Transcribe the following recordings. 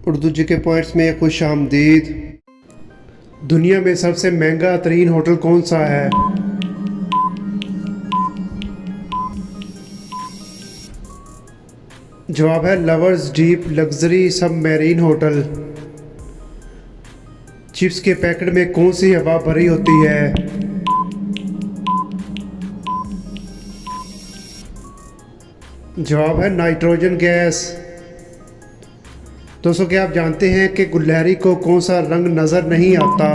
उर्दू जी के पॉइंट्स में खुश आमदीद। दुनिया में सबसे महंगा तरीन होटल कौन सा है? जवाब है लवर्स डीप लग्जरी सब मैरीन होटल। चिप्स के पैकेट में कौन सी हवा भरी होती है? जवाब है नाइट्रोजन गैस। दोस्तों, क्या आप जानते हैं कि गुलहरी को कौन सा रंग नज़र नहीं आता?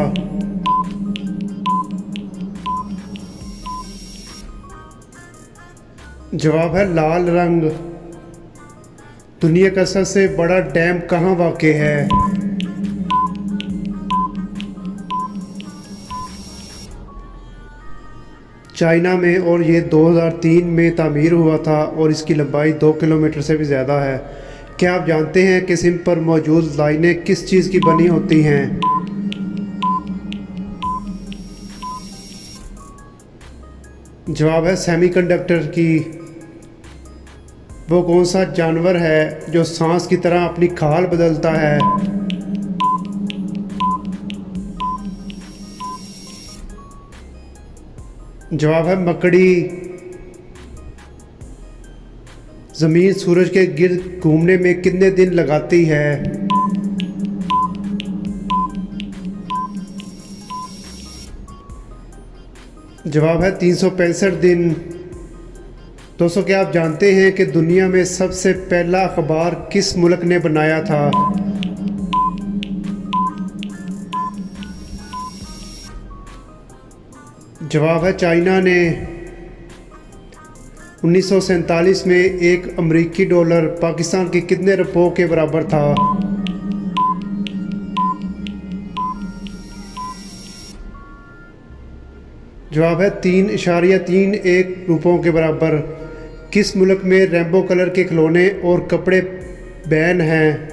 जवाब है लाल रंग। दुनिया का सबसे बड़ा डैम कहाँ वाक़ है? चाइना में, और ये 2003 में तामीर हुआ था और इसकी लंबाई 2 किलोमीटर से भी ज़्यादा है। क्या आप जानते हैं कि सिम पर मौजूद लाइनें किस चीज़ की बनी होती हैं? जवाब है सेमीकंडक्टर की। वो कौन सा जानवर है जो सांस की तरह अपनी खाल बदलता है? जवाब है मकड़ी। ज़मीन सूरज के गिर्द घूमने में कितने दिन लगाती है? जवाब है 365 दिन। दोस्तों, क्या आप जानते हैं कि दुनिया में सबसे पहला अखबार किस मुल्क ने बनाया था? जवाब है चाइना ने। 1947 में एक अमेरिकी डॉलर पाकिस्तान के कितने रुपयों के बराबर था? जवाब है 3.31 रुपयों के बराबर। किस मुल्क में रेनबो कलर के खिलौने और कपड़े बैन हैं?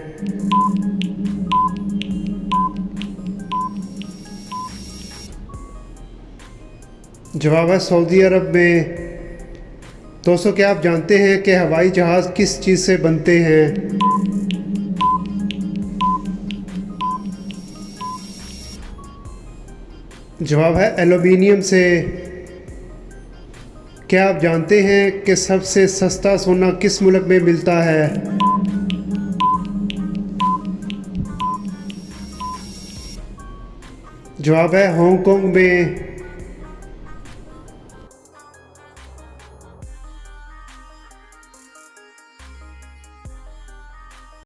जवाब है सऊदी अरब में। दोस्तों, क्या आप जानते हैं कि हवाई जहाज़ किस चीज़ से बनते हैं? जवाब है एल्युमिनियम से। क्या आप जानते हैं कि सबसे सस्ता सोना किस मुल्क में मिलता है? जवाब है हांगकांग में।